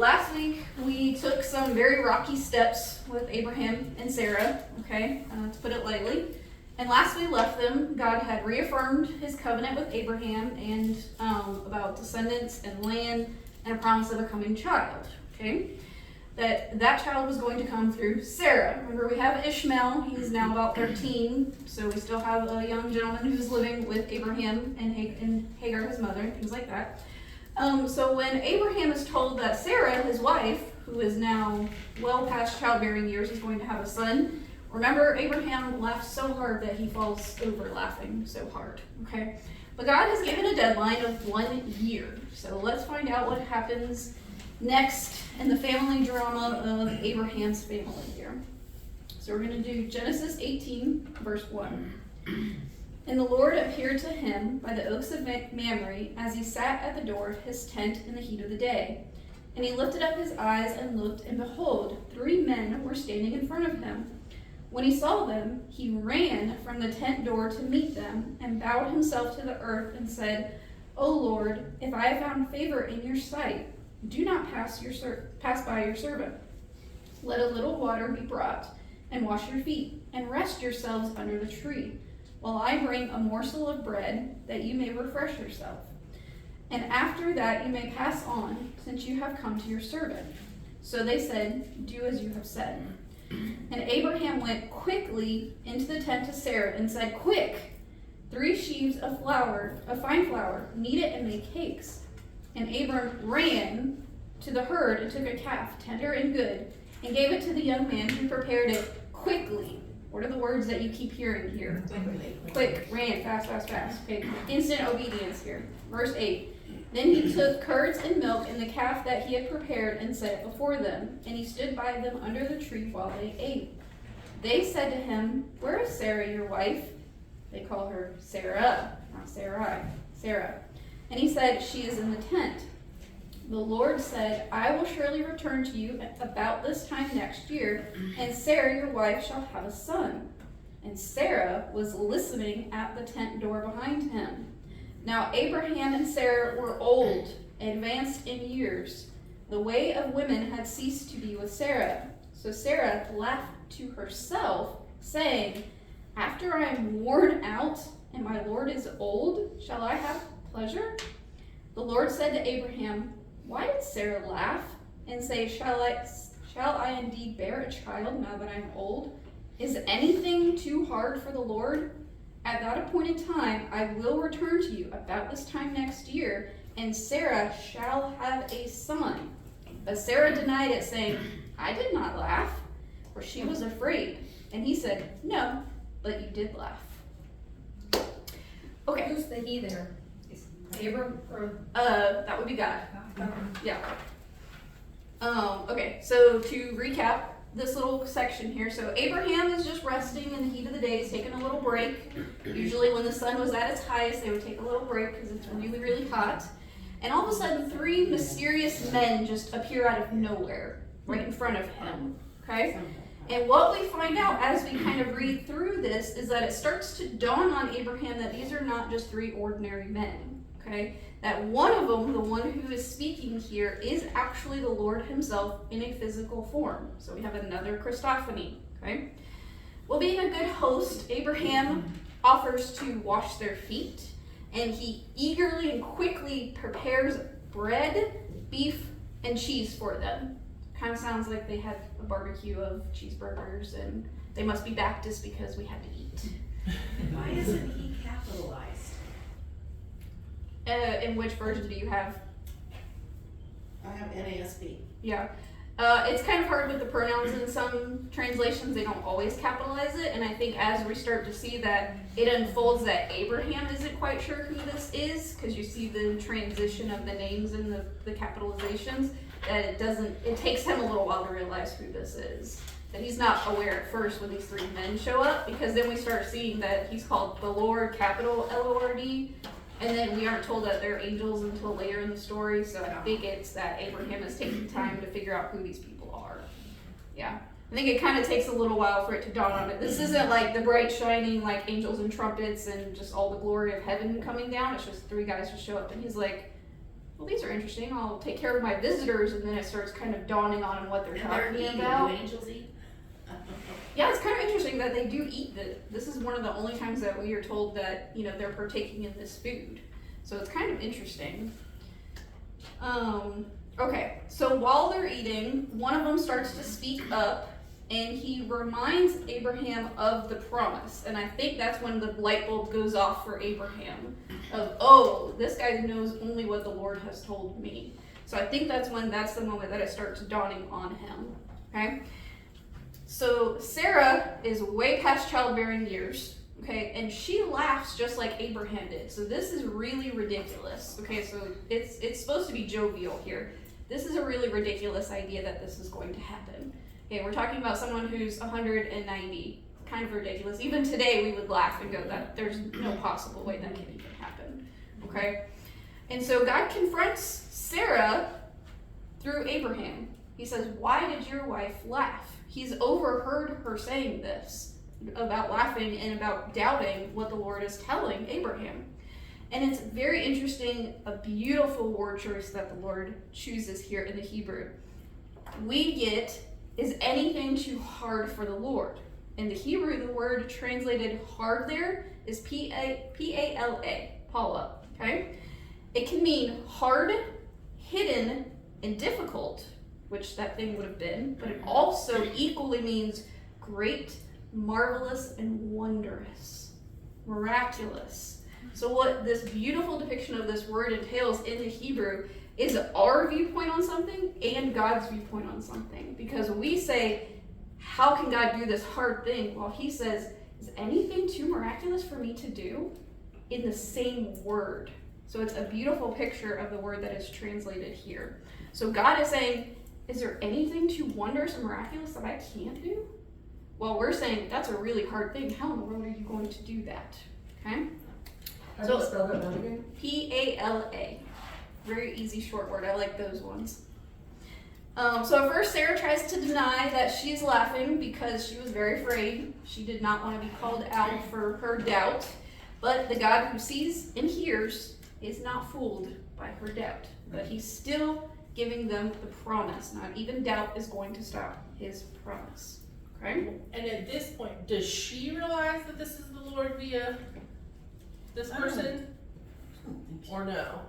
last week we took some very rocky steps with Abraham and Sarah, okay, to put it lightly. And last we left them, God had reaffirmed his covenant with Abraham and about descendants and land and a promise of a coming child, okay? That child was going to come through Sarah. Remember, we have Ishmael. He's now about 13, so we still have a young gentleman who's living with Abraham and Hagar, his mother, and things like that. So when Abraham is told that Sarah, his wife, who is now well past childbearing years, is going to have a son, remember, Abraham laughs so hard that he falls over laughing so hard, okay? But God has given a deadline of 1 year. So let's find out what happens next in the family drama of Abraham's family here. So we're going to do Genesis 18, verse 1. And the Lord appeared to him by the oaks of Mamre as he sat at the door of his tent in the heat of the day. And he lifted up his eyes and looked, and behold, 3 men were standing in front of him. When he saw them, he ran from the tent door to meet them, and bowed himself to the earth and said, O Lord, if I have found favor in your sight, do not pass by your servant. Let a little water be brought, and wash your feet, and rest yourselves under the tree, while I bring a morsel of bread, that you may refresh yourself. And after that you may pass on, since you have come to your servant. So they said, Do as you have said. And Abraham went quickly into the tent to Sarah and said, Quick, 3 sheaves of flour, of fine flour, knead it and make cakes. And Abram ran to the herd and took a calf, tender and good, and gave it to the young man, who prepared it quickly. What are the words that you keep hearing here? Quick, ran, fast, fast, fast. Okay, instant obedience here. Verse 8. Then he took curds and milk and the calf that he had prepared and set it before them, and he stood by them under the tree while they ate. They said to him, Where is Sarah, your wife? They call her Sarah, not Sarai, Sarah. And he said, She is in the tent. The Lord said, I will surely return to you about this time next year, and Sarah, your wife, shall have a son. And Sarah was listening at the tent door behind him. Now Abraham and Sarah were old, advanced in years. The way of women had ceased to be with Sarah. So Sarah laughed to herself, saying, After I am worn out and my Lord is old, shall I have pleasure? The Lord said to Abraham, Why did Sarah laugh and say, Shall I indeed bear a child now that I am old? Is anything too hard for the Lord? At that appointed time, I will return to you about this time next year, and Sarah shall have a son. But Sarah denied it, saying, I did not laugh, for she was afraid. And he said, No, but you did laugh. Okay. Who's the he there? Is Abram or? That would be God. Okay. Yeah. Okay, so to recap this little section here. So Abraham is just resting in the heat of the day. He's taking a little break. Usually when the sun was at its highest, they would take a little break because it's really, really hot. And all of a sudden, 3 mysterious men just appear out of nowhere right in front of him. Okay? And what we find out as we kind of read through this is that it starts to dawn on Abraham that these are not just 3 ordinary men. Okay? That one of them, the one who is speaking here, is actually the Lord himself in a physical form. So we have another Christophany, okay? Well, being a good host, Abraham offers to wash their feet, and he eagerly and quickly prepares bread, beef, and cheese for them. Kind of sounds like they had a barbecue of cheeseburgers, and they must be Baptist because we had to eat. Why isn't he capitalized? In which version do you have? I have NASB. Yeah. It's kind of hard with the pronouns in some translations. They don't always capitalize it. And I think as we start to see that it unfolds that Abraham isn't quite sure who this is, because you see the transition of the names and the capitalizations, that it takes him a little while to realize who this is. That he's not aware at first when these 3 men show up, because then we start seeing that he's called the Lord, capital Lord. And then we aren't told that they're angels until later in the story, so I think it's that Abraham is taking time to figure out who these people are. Yeah. I think it kind of takes a little while for it to dawn on it. This isn't like the bright shining like angels and trumpets and just all the glory of heaven coming down. It's just 3 guys just show up and he's like, well, these are interesting. I'll take care of my visitors, and then it starts kind of dawning on him what they're And they're talking eating. about. Do angels eat? Yeah, it's kind of interesting that they do eat this. This is one of the only times that we are told that, you know, they're partaking in this food. So it's kind of interesting. Okay, so while they're eating, one of them starts to speak up, and he reminds Abraham of the promise. And I think that's when the light bulb goes off for Abraham of, oh, this guy knows only what the Lord has told me. So I think that's the moment that it starts dawning on him. Okay? So Sarah is way past childbearing years, okay, and she laughs just like Abraham did. So this is really ridiculous. Okay, so it's supposed to be jovial here. This is a really ridiculous idea that this is going to happen. Okay, we're talking about someone who's 190. Kind of ridiculous. Even today we would laugh and go, that there's no possible way that can even happen. Okay? And so God confronts Sarah through Abraham. He says, why did your wife laugh? He's overheard her saying this about laughing and about doubting what the Lord is telling Abraham. And it's very interesting, a beautiful word choice that the Lord chooses here in the Hebrew. We get, is anything too hard for the Lord? In the Hebrew, the word translated hard there is P-A-L-A, Paula, okay? It can mean hard, hidden, and difficult, which that thing would have been, but it also equally means great, marvelous, and wondrous, miraculous. So what this beautiful depiction of this word entails in the Hebrew is our viewpoint on something and God's viewpoint on something. Because we say, how can God do this hard thing? While he says, is anything too miraculous for me to do? In the same word. So it's a beautiful picture of the word that is translated here. So God is saying, is there anything too wondrous and miraculous that I can't do? Well, we're saying that's a really hard thing. How in the world are you going to do that? Okay? How do you spell that word again? P-A-L-A. Very easy short word. I like those ones. So at first Sarah tries to deny that she's laughing because she was very afraid. She did not want to be called out for her doubt. But the God who sees and hears is not fooled by her doubt. But he's still giving them the promise. Not even doubt is going to stop his promise. Okay? And at this point, does she realize that this is the Lord via this person? Or no?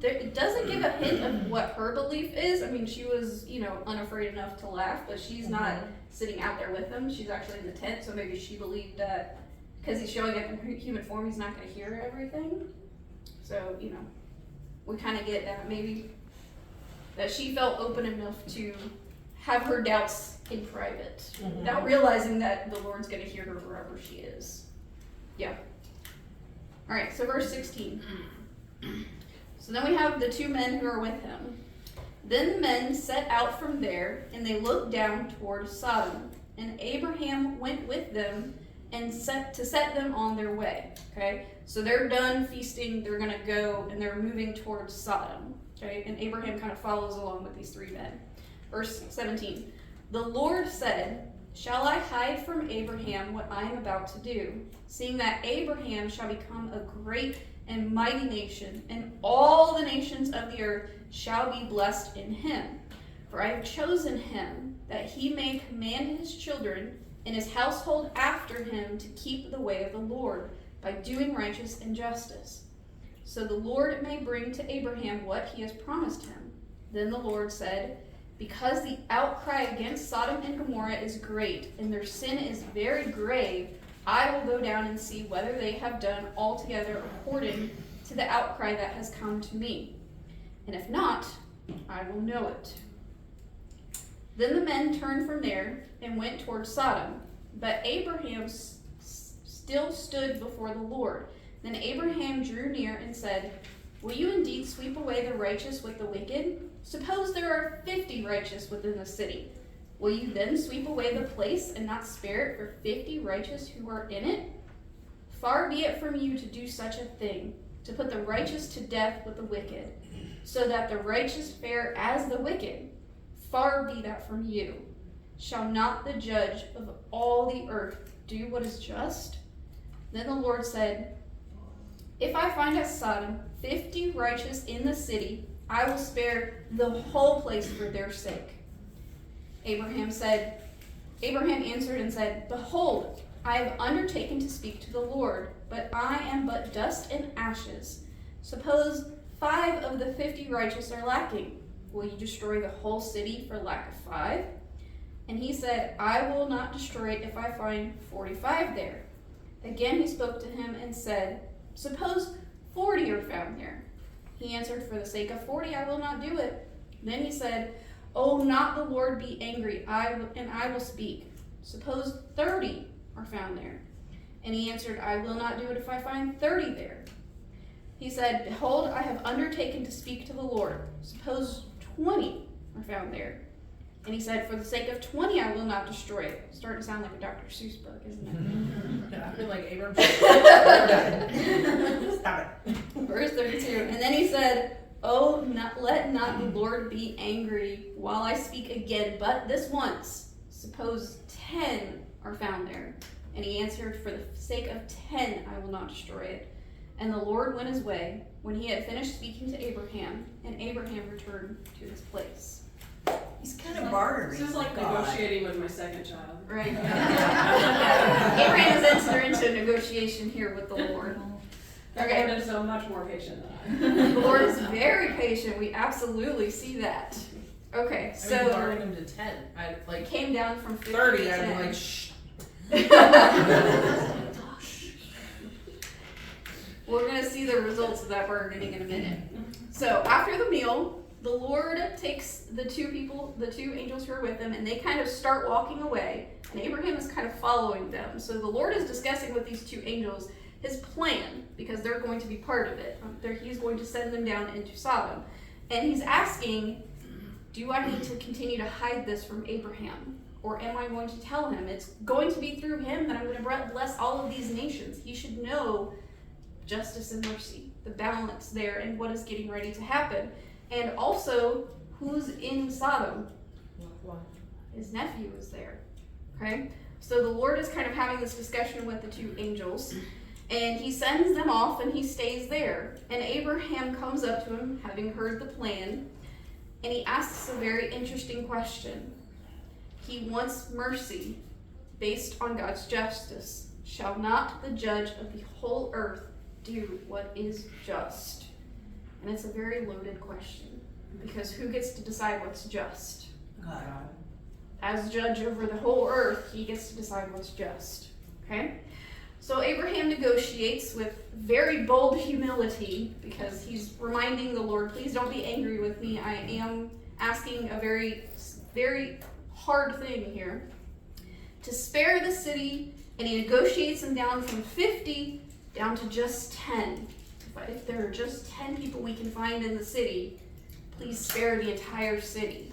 It doesn't give a hint of what her belief is. I mean, she was, unafraid enough to laugh, but she's not sitting out there with them. She's actually in the tent, so maybe she believed that because he's showing up in human form, he's not going to hear everything. So, we kind of get that maybe that she felt open enough to have her doubts in private, without realizing that the Lord's going to hear her wherever she is. Yeah. All right, so verse 16. So then we have the two men who are with him. Then the men set out from there, and they looked down toward Sodom. And Abraham went with them and set them on their way. Okay, so they're done feasting. They're going to go, and they're moving towards Sodom. Okay, and Abraham kind of follows along with these three men. Verse 17. The Lord said, shall I hide from Abraham what I am about to do, seeing that Abraham shall become a great and mighty nation, and all the nations of the earth shall be blessed in him. For I have chosen him, that he may command his children and his household after him to keep the way of the Lord, by doing righteous and justice. So the Lord may bring to Abraham what he has promised him. Then the Lord said, because the outcry against Sodom and Gomorrah is great, and their sin is very grave, I will go down and see whether they have done altogether according to the outcry that has come to me. And if not, I will know it. Then the men turned from there and went toward Sodom. But Abraham still stood before the Lord. Then Abraham drew near and said, will you indeed sweep away the righteous with the wicked? Suppose there are 50 righteous within the city. Will you then sweep away the place and not spare it for 50 righteous who are in it? Far be it from you to do such a thing, to put the righteous to death with the wicked, so that the righteous fare as the wicked. Far be that from you. Shall not the judge of all the earth do what is just? Then the Lord said, if I find at Sodom 50 righteous in the city, I will spare the whole place for their sake. Abraham answered and said, Behold, I have undertaken to speak to the Lord, but I am but dust and ashes. Suppose 5 of the 50 righteous are lacking. Will you destroy the whole city for lack of 5? And he said, I will not destroy it if I find 45 there. Again he spoke to him and said, Suppose 40 are found there. He answered, For the sake of 40 I will not do it. Then he said, Oh, not the Lord be angry, and I will speak. Suppose 30 are found there. And he answered, I will not do it if I find 30 there. He said, Behold, I have undertaken to speak to the Lord. Suppose 20 are found there. And he said, For the sake of 20 I will not destroy it. Starting to sound like a Dr. Seuss book, isn't it? Yeah, I feel like Abram. Stop it. Verse 32. And then he said, Oh, let not the Lord be angry while I speak again, but this once. Suppose 10 are found there. And he answered, For the sake of 10 I will not destroy it. And the Lord went his way when he had finished speaking to Abraham, and Abraham returned to his place. He's kind of bartering. This is like negotiating with my second child. Right. Abraham has entered into a negotiation here with the Lord. The Okay. Lord is so much more patient than I. The Lord is very patient. We absolutely see that. Okay, I mean, so barring him to 10. I it like came down from 50 30. to I'd 10. be like, shh. We're going to see the results of that bargaining in a minute. So after the meal, the Lord takes the two angels who are with him, and they kind of start walking away, and Abraham is kind of following them. So the Lord is discussing with these two angels his plan, because they're going to be part of it. He's going to send them down into Sodom. And he's asking, do I need to continue to hide this from Abraham? Or am I going to tell him? It's going to be through him that I'm going to bless all of these nations. He should know justice and mercy, the balance there, and what is getting ready to happen. And also, who's in Sodom? His nephew is there. Okay? So the Lord is kind of having this discussion with the two angels, and he sends them off and he stays there. And Abraham comes up to him, having heard the plan, and he asks a very interesting question. He wants mercy based on God's justice. Shall not the judge of the whole earth do what is just? And it's a very loaded question, because who gets to decide what's just? God. As judge over the whole earth, he gets to decide what's just. Okay? So Abraham negotiates with very bold humility, because he's reminding the Lord, please don't be angry with me. I am asking a very, very hard thing here. To spare the city, and he negotiates them down from 50 down to just 10. If there are just 10 people we can find in the city, please spare the entire city.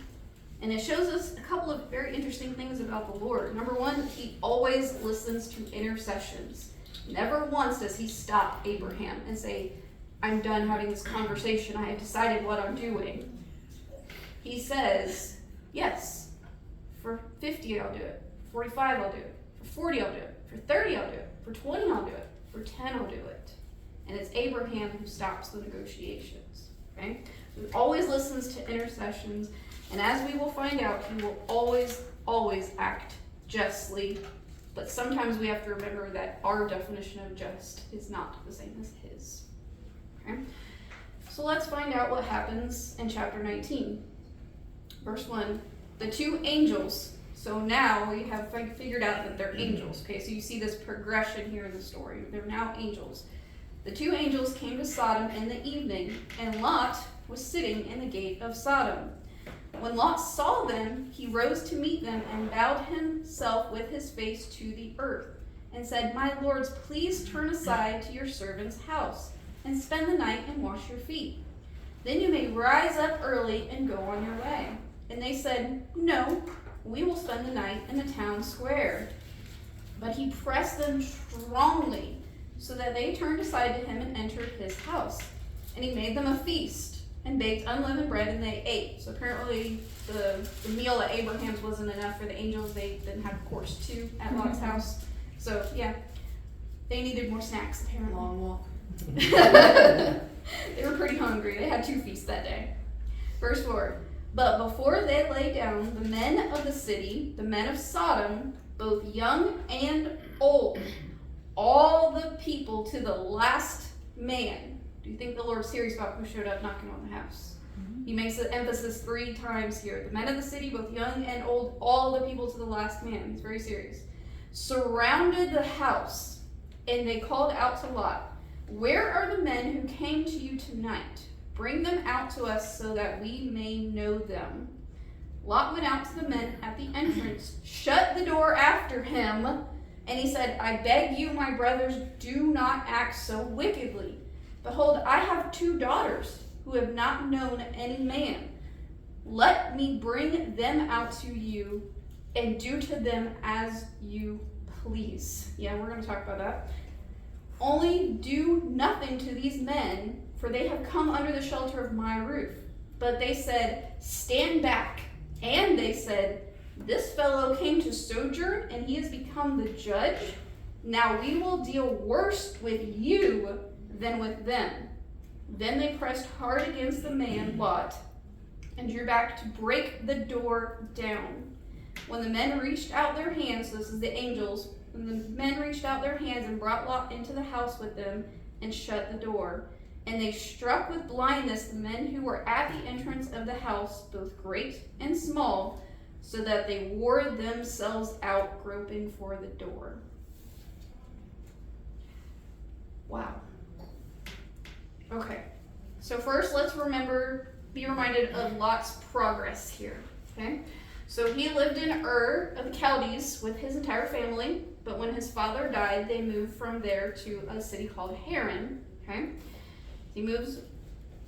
And it shows us a couple of very interesting things about the Lord. Number one, he always listens to intercessions. Never once does he stop Abraham and say, I'm done having this conversation. I have decided what I'm doing. He says, yes, for 50 I'll do it. For 45 I'll do it. For 40 I'll do it. For 30 I'll do it. For 20 I'll do it. For 10 I'll do it. And it's Abraham who stops the negotiations. Okay? So he always listens to intercessions. And as we will find out, he will always, always act justly. But sometimes we have to remember that our definition of just is not the same as his. Okay? So let's find out what happens in chapter 19. Verse 1. The two angels. So now we have figured out that they're angels. Okay, so you see this progression here in the story. They're now angels. The two angels came to Sodom in the evening, and Lot was sitting in the gate of Sodom. When Lot saw them, he rose to meet them and bowed himself with his face to the earth, and said, My lords, please turn aside to your servant's house, and spend the night and wash your feet. Then you may rise up early and go on your way. And they said, No, we will spend the night in the town square. But he pressed them strongly, so that they turned aside to him and entered his house. And he made them a feast, and baked unleavened bread, and they ate. So apparently the meal at Abraham's wasn't enough for the angels. They then had course 2 at Lot's house. So yeah, they needed more snacks apparently. Long walk. They were pretty hungry. They had 2 feasts that day. Verse 4. But before they lay down, the men of the city, the men of Sodom, both young and old, all the people to the last man. Do you think the Lord's serious about who showed up knocking on the house? He makes the emphasis 3 times here. The men of the city, both young and old, all the people to the last man. He's very serious. Surrounded the house, and they called out to Lot, "Where are the men who came to you tonight? Bring them out to us so that we may know them." Lot went out to the men at the entrance, shut the door after him, and he said, "I beg you, my brothers, do not act so wickedly. Behold, I have 2 daughters who have not known any man. Let me bring them out to you and do to them as you please." Yeah, we're going to talk about that. "Only do nothing to these men, for they have come under the shelter of my roof." But they said, "Stand back." And they said, "This fellow came to sojourn, and he has become the judge. Now we will deal worse with you than with them." Then they pressed hard against the man, Lot, and drew back to break the door down. When the men reached out their hands, this is the angels, when the men reached out their hands and brought Lot into the house with them and shut the door. And they struck with blindness the men who were at the entrance of the house, both great and small, so that they wore themselves out groping for the door. Wow. Okay, so first let's be reminded of Lot's progress here, okay? So he lived in Ur of the Chaldees with his entire family, but when his father died, they moved from there to a city called Haran, okay? He moves,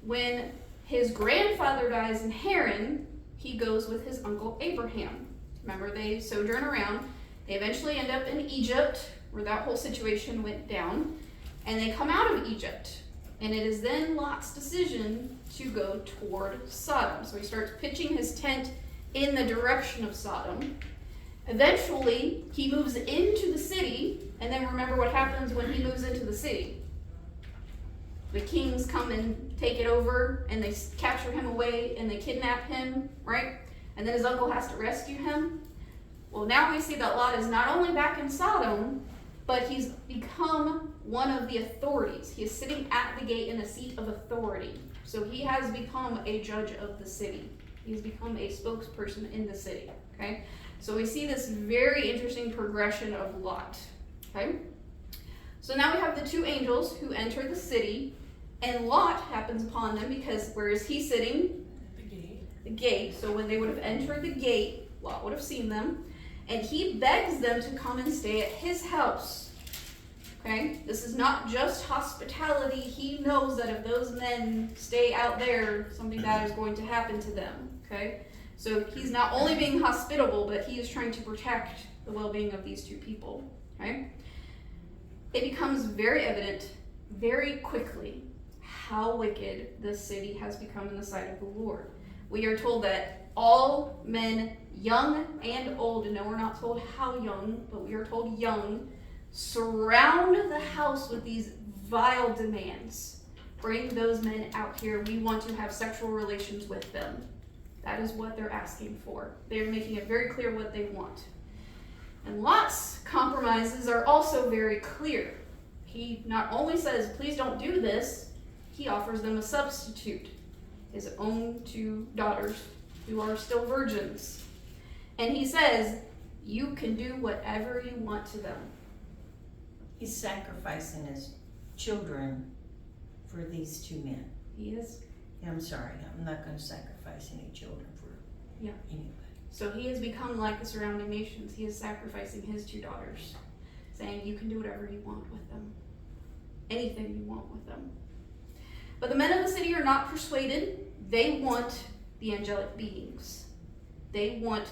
when his grandfather dies in Haran, he goes with his uncle Abraham. Remember, they sojourn around. They eventually end up in Egypt, where that whole situation went down, and they come out of Egypt. And it is then Lot's decision to go toward Sodom. So he starts pitching his tent in the direction of Sodom. Eventually, he moves into the city, and then remember what happens when he moves into the city. The kings come and take it over, and they capture him away, and they kidnap him, right? And then his uncle has to rescue him. Well, now we see that Lot is not only back in Sodom, but he's become one of the authorities. He is sitting at the gate in a seat of authority. So he has become a judge of the city. He's become a spokesperson in the city, okay? So we see this very interesting progression of Lot, okay? So now we have the 2 angels who enter the city, and Lot happens upon them because where is he sitting? The gate. The gate. So when they would have entered the gate, Lot would have seen them, and he begs them to come and stay at his house. Okay? This is not just hospitality. He knows that if those men stay out there, something bad is going to happen to them. Okay? So he's not only being hospitable, but he is trying to protect the well-being of these 2 people. Okay? It becomes very evident very quickly how wicked this city has become in the sight of the Lord. We are told that all men, young and old, and no, we're not told how young, but we are told young, surround the house with these vile demands. Bring those men out here. We want to have sexual relations with them. That is what they're asking for. They're making it very clear what they want. And Lot's compromises are also very clear. He not only says, please don't do this, he offers them a substitute. His own 2 daughters who are still virgins. And he says, you can do whatever you want to them. He's sacrificing his children for these 2 men. He is. Yeah, I'm sorry, I'm not going to sacrifice any children for anybody. So he has become like the surrounding nations. He is sacrificing his 2 daughters, saying you can do whatever you want with them. Anything you want with them. But the men of the city are not persuaded. They want the angelic beings. They want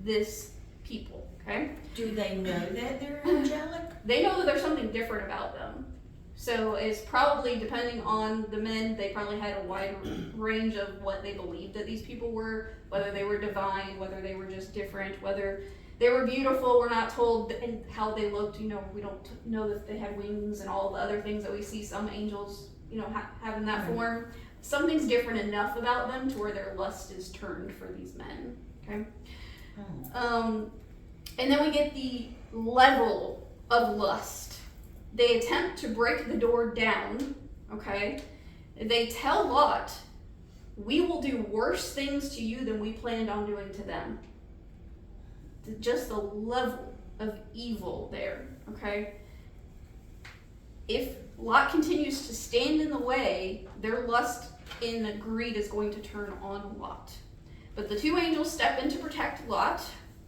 this people, okay? Do they know that they're angelic? They know that there's something different about them. So it's probably, depending on the men, they probably had a wide range of what they believed that these people were, whether they were divine, whether they were just different, whether they were beautiful. We're not told how they looked. We don't know that they had wings and all the other things that we see some angels, having that Right. form. Something's different enough about them to where their lust is turned for these men. Okay. And then we get the level of lust. They attempt to break the door down. Okay. They tell Lot, "We will do worse things to you than we planned on doing to them." Just the level of evil there. Okay. If Lot continues to stand in the way, their lust and greed is going to turn on Lot. But the two angels step in to protect Lot,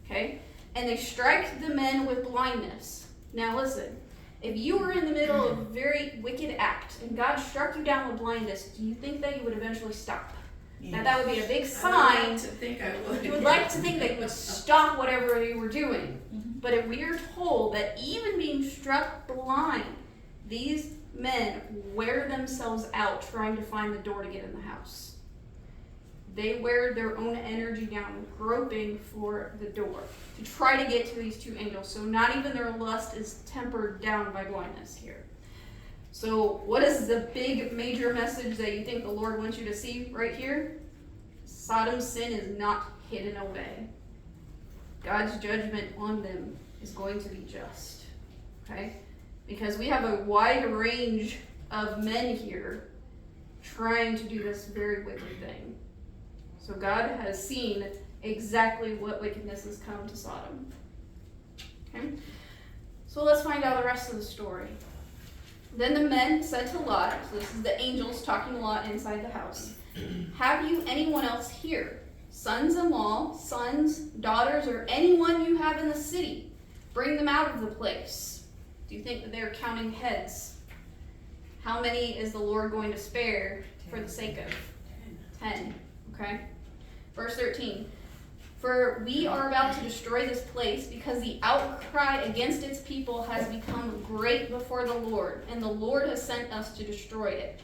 okay, and they strike the men with blindness. Now listen, if you were in the middle of a very wicked act and God struck you down with blindness, do you think that you would eventually stop? Now that would be a big I sign. would like to think I would. You would like to think that you would stop whatever you were doing. But if we are told that even being struck blind, these men wear themselves out trying to find the door to get in the house. They wear their own energy down, groping for the door to try to get to these two angels. So not even their lust is tempered down by blindness here. So what is the big major message that you think the Lord wants you to see right here? Sodom's sin is not hidden away. God's judgment on them is going to be just. Okay? Because we have a wide range of men here trying to do this very wicked thing. So God has seen exactly what wickedness has come to Sodom. Okay? So let's find out the rest of the story. Then the men said to Lot, so this is the angels talking to Lot inside the house, "Have you anyone else here? Sons-in-law, sons, daughters, or anyone you have in the city? Bring them out of the place." Do you think that they're counting heads? How many is the Lord going to spare for the sake of? 10. Okay. Verse 13. "For we are about to destroy this place because the outcry against its people has become great before the Lord, and the Lord has sent us to destroy it."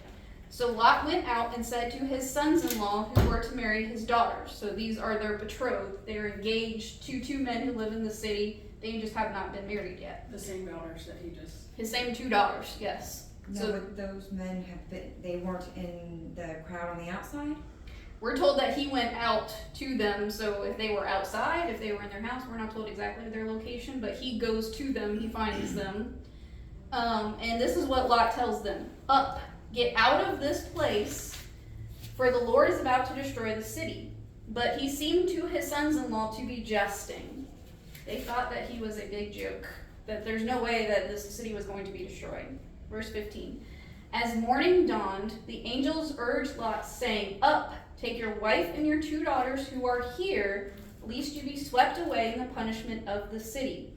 So Lot went out and said to his sons-in-law who were to marry his daughters. So these are their betrothed. They are engaged to two men who live in the city. They just have not been married yet. The same daughters that he just. His same two daughters, yes. No, So would those men have been, they weren't in the crowd on the outside? we're told that he went out to them. So if they were outside, if they were in their house, we're not told exactly their location, but he goes to them, he finds them. And this is what Lot tells them. "Up, get out of this place, for the Lord is about to destroy the city." But he seemed to his sons-in-law to be jesting. They thought that he was a big joke, that there's no way that this city was going to be destroyed. Verse 15. "As morning dawned, the angels urged Lot, saying, 'Up, take your wife and your two daughters who are here, lest you be swept away in the punishment of the city.'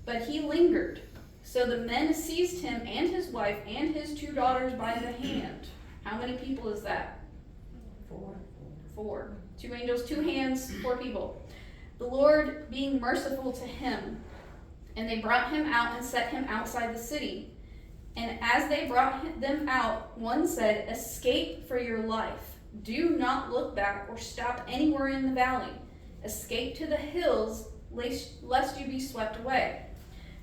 But he lingered. So the men seized him and his wife and his two daughters by the hand." How many people is that? 4. 2 angels, 2 hands, 4 people. "The Lord being merciful to him. And they brought him out and set him outside the city. And as they brought them out, one said, 'Escape for your life. Do not look back or stop anywhere in the valley. Escape to the hills, lest you be swept away.'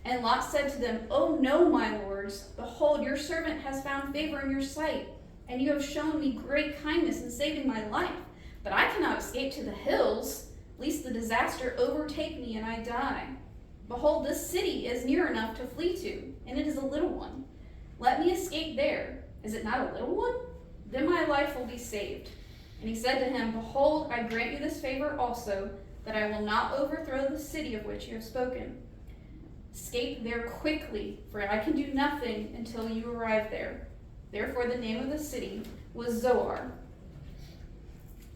And Lot said to them, 'Oh no, my lords. Behold, your servant has found favor in your sight, and you have shown me great kindness in saving my life. But I cannot escape to the hills, lest the disaster overtake me and I die. Behold, this city is near enough to flee to, and it is a little one. Let me escape there. Is it not a little one? Then my life will be saved.' And he said to him, 'Behold, I grant you this favor also, that I will not overthrow the city of which you have spoken. Escape there quickly, for I can do nothing until you arrive there.' Therefore the name of the city was Zoar.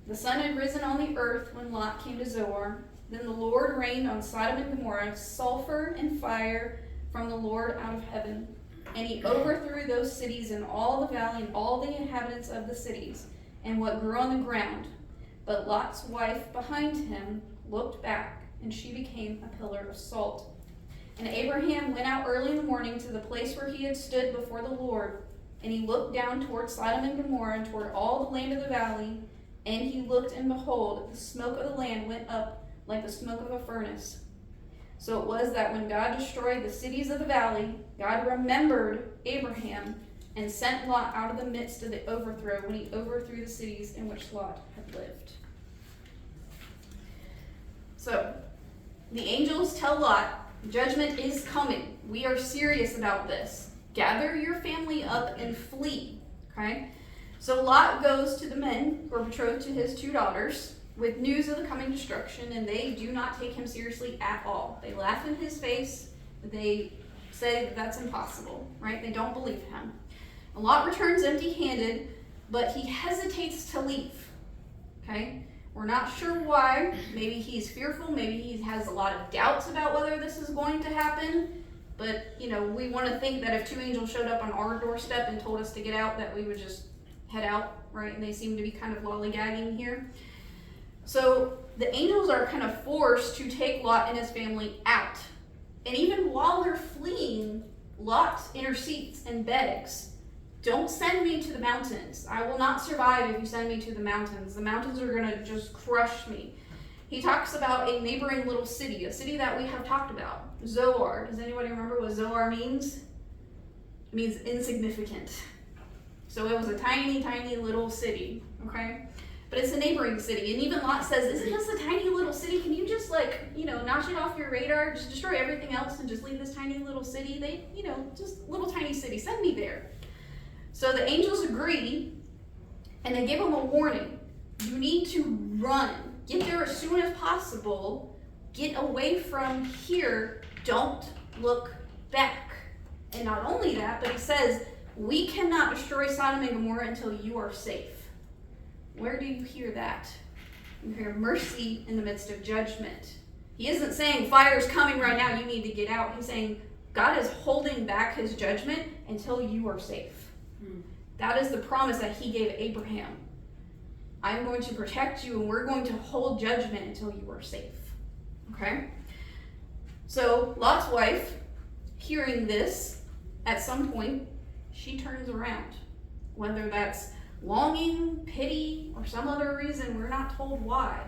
The sun had risen on the earth when Lot came to Zoar. Then the Lord rained on Sodom and Gomorrah sulfur and fire from the Lord out of heaven. And he overthrew those cities and all the valley and all the inhabitants of the cities and what grew on the ground. But Lot's wife behind him looked back, and she became a pillar of salt. And Abraham went out early in the morning to the place where he had stood before the Lord, and he looked down toward Sodom and Gomorrah and toward all the land of the valley. And he looked, and behold, the smoke of the land went up like the smoke of a furnace. So it was that when God destroyed the cities of the valley, God remembered Abraham and sent Lot out of the midst of the overthrow when he overthrew the cities in which Lot had lived. So, the angels tell Lot, judgment is coming. We are serious about this. Gather your family up and flee. Okay? So Lot goes to the men who are betrothed to his 2 daughters with news of the coming destruction, and they do not take him seriously at all. They laugh in his face. They say that that's impossible, right? They don't believe him. And Lot returns empty-handed, but he hesitates to leave. Okay? We're not sure why. Maybe he's fearful. Maybe he has a lot of doubts about whether this is going to happen. But, we want to think that if 2 angels showed up on our doorstep and told us to get out, that we would just head out, right? And they seem to be kind of lollygagging here. So the angels are kind of forced to take Lot and his family out. And even while they're fleeing, Lot intercedes and begs, don't send me to the mountains. I will not survive if you send me to the mountains. The mountains are going to just crush me. He talks about a neighboring little city, a city that we have talked about, Zoar. Does anybody remember what Zoar means? It means insignificant. So it was a tiny, tiny little city, okay? But it's a neighboring city. And even Lot says, isn't this a tiny little city? Can you just notch it off your radar? Just destroy everything else and just leave this tiny little city? Just little tiny city. Send me there. So the angels agree, and they give him a warning. You need to run. Get there as soon as possible. Get away from here. Don't look back. And not only that, but he says, we cannot destroy Sodom and Gomorrah until you are safe. Where do you hear that? You hear mercy in the midst of judgment. He isn't saying fire's coming right now, you need to get out. He's saying God is holding back his judgment until you are safe. That is the promise that he gave Abraham. I'm going to protect you and we're going to hold judgment until you are safe. Okay? So Lot's wife, hearing this, at some point, she turns around. Whether that's longing, pity, or some other reason, we're not told why.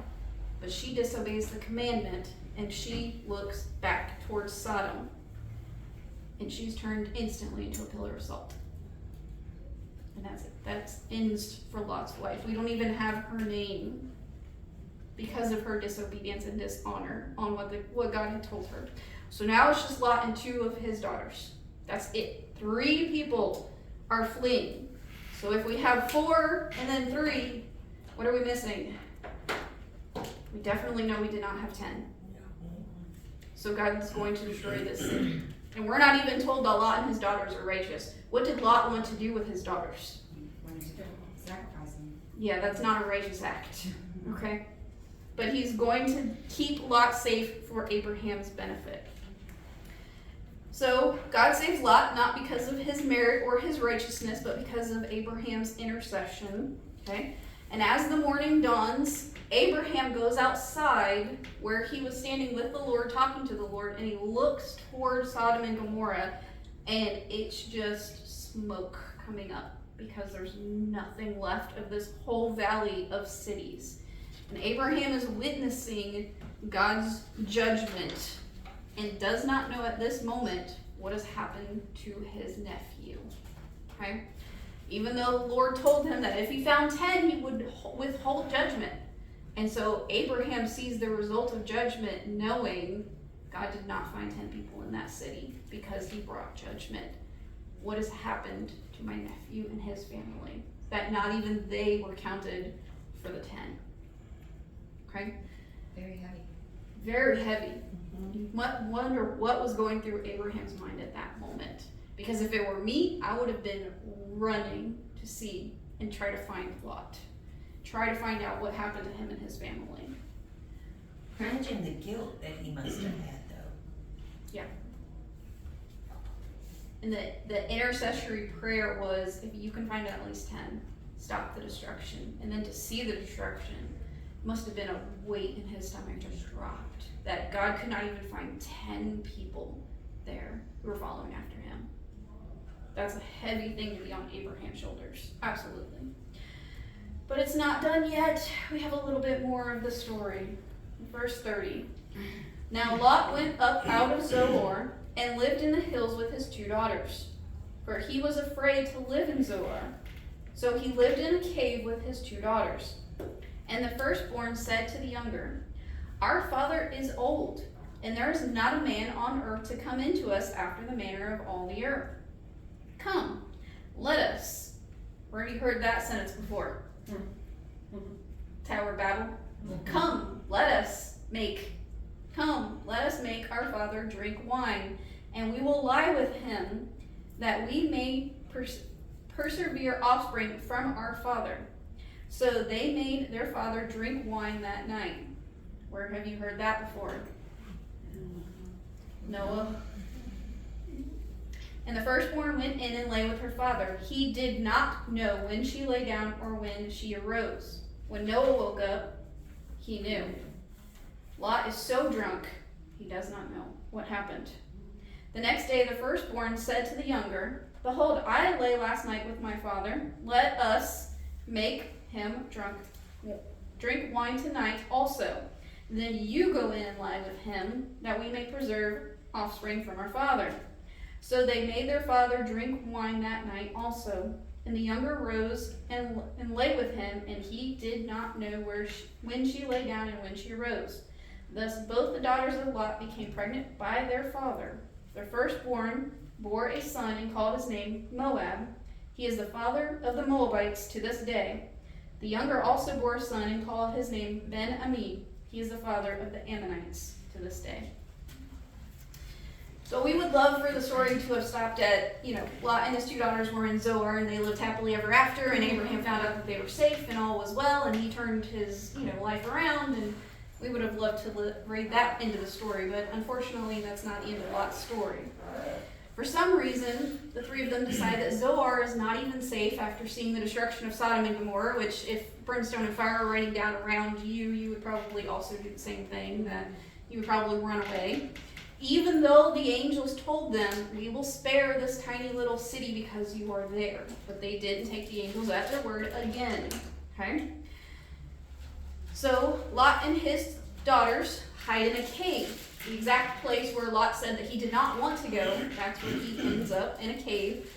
But she disobeys the commandment and she looks back towards Sodom. And she's turned instantly into a pillar of salt. And that's it. That ends for Lot's wife. We don't even have her name because of her disobedience and dishonor on what God had told her. So now it's just Lot and 2 of his daughters. That's it. 3 people are fleeing. So if we have 4 and then 3, what are we missing? We definitely know we did not have 10. So God's going to destroy this city. And we're not even told that Lot and his daughters are righteous. What did Lot want to do with his daughters? Wanted to sacrifice them. Yeah, that's not a righteous act. Okay? But he's going to keep Lot safe for Abraham's benefit. So God saves Lot not because of his merit or his righteousness, but because of Abraham's intercession. Okay? And as the morning dawns, Abraham goes outside where he was standing with the Lord, talking to the Lord, and he looks toward Sodom and Gomorrah, and it's just smoke coming up because there's nothing left of this whole valley of cities. And Abraham is witnessing God's judgment and does not know at this moment what has happened to his nephew. Okay? Even though the Lord told him that if he found 10, he would withhold judgment. And so Abraham sees the result of judgment knowing God did not find 10 people in that city because he brought judgment. What has happened to my nephew and his family? That not even they were counted for the 10. Okay? Very heavy. Very heavy. You might wonder what was going through Abraham's mind at that moment. Because if it were me, I would have been running to see and try to find Lot. Try to find out what happened to him and his family. Imagine the guilt that he must have had, though. Yeah. And the intercessory prayer was, if you can find at least 10, stop the destruction. And then to see the destruction must have been a weight in his stomach just dropped. That God could not even find 10 people there who were following after him. That's a heavy thing to be on Abraham's shoulders. Absolutely. But it's not done yet. We have a little bit more of the story. Verse 30. Now Lot went up out of Zoar and lived in the hills with his 2 daughters. for he was afraid to live in Zoar. So he lived in a cave with his 2 daughters. And the firstborn said to the younger, Our father is old, and there is not a man on earth to come into us after the manner of all the earth. Come, let us. Where have you heard that sentence before? Tower of Babel. Come, let us make our father drink wine, and we will lie with him, that we may persevere offspring from our father. So they made their father drink wine that night. Where have you heard that before? Noah. And the firstborn went in and lay with her father. He did not know when she lay down or when she arose. When Noah woke up, he knew. Lot is so drunk, he does not know what happened. The next day the firstborn said to the younger, Behold, I lay last night with my father. Let us make him drink wine tonight also. Then you go in and lie with him, that we may preserve offspring from our father. So they made their father drink wine that night also. And the younger rose and lay with him, and he did not know when she lay down and when she arose. Thus both the daughters of Lot became pregnant by their father. Their firstborn bore a son and called his name Moab. He is the father of the Moabites to this day. The younger also bore a son and called his name Ben-Ami. He is the father of the Ammonites to this day. So we would love for the story to have stopped at, Lot and his 2 daughters were in Zoar and they lived happily ever after, and Abraham found out that they were safe and all was well, and he turned his, life around, and we would have loved to read that into the story, but unfortunately that's not the end of Lot's story. For some reason, the 3 of them decide that Zoar is not even safe after seeing the destruction of Sodom and Gomorrah, which if brimstone and fire were raining down around you, you would probably also do the same thing, that you would probably run away. Even though the angels told them, we will spare this tiny little city because you are there. But they didn't take the angels at their word again. Okay? So Lot and his daughters hide in a cave. The exact place where Lot said that he did not want to go. That's where he ends up, in a cave.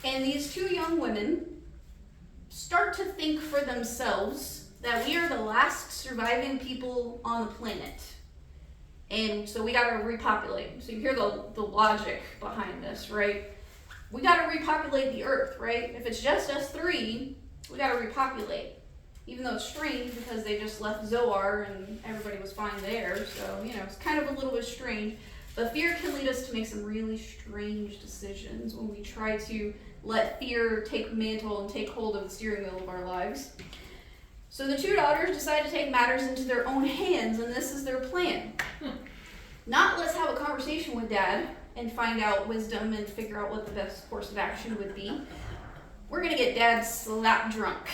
And these 2 young women start to think for themselves that we are the last surviving people on the planet. And so we gotta repopulate. So you hear the logic behind this, right? We gotta repopulate the earth, right? If it's just us 3, we gotta repopulate. Even though it's strange because they just left Zoar and everybody was fine there. So, it's kind of a little bit strange. But fear can lead us to make some really strange decisions when we try to let fear take mantle and take hold of the steering wheel of our lives. So the 2 daughters decide to take matters into their own hands, and this is their plan. Not let's have a conversation with Dad and find out wisdom and figure out what the best course of action would be. We're going to get Dad slap drunk,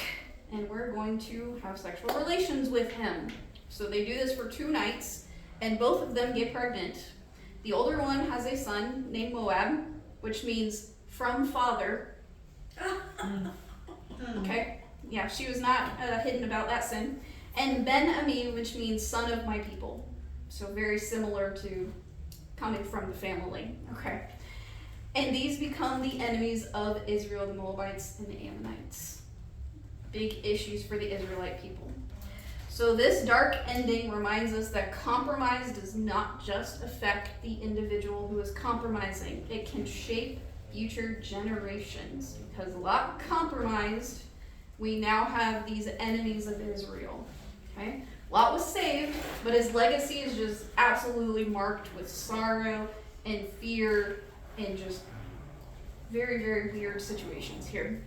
and we're going to have sexual relations with him. So they do this for 2 nights, and both of them get pregnant. The older one has a son named Moab, which means from father. Okay? Yeah, she was not hidden about that sin. And Ben-Ami, which means son of my people. So very similar to coming from the family. Okay. And these become the enemies of Israel, the Moabites and the Ammonites. Big issues for the Israelite people. So this dark ending reminds us that compromise does not just affect the individual who is compromising. It can shape future generations. Because Lot compromised, we now have these enemies of Israel. Okay? Lot was saved, but his legacy is just absolutely marked with sorrow and fear and just very, very weird situations here.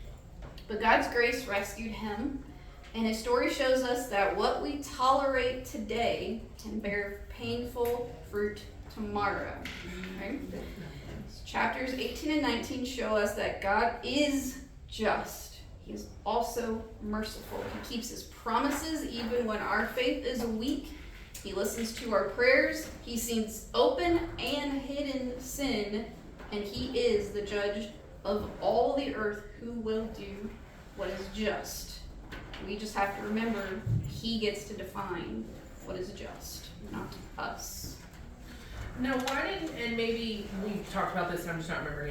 But God's grace rescued him, and his story shows us that what we tolerate today can bear painful fruit tomorrow. Okay? Chapters 18 and 19 show us that God is just. He is also merciful. He keeps his promises even when our faith is weak. He listens to our prayers. He sees open and hidden sin, and he is the judge of all the earth who will do what is just. We just have to remember he gets to define what is just, not us. Now, why didn't, and maybe we talked about this and I'm just not remembering it.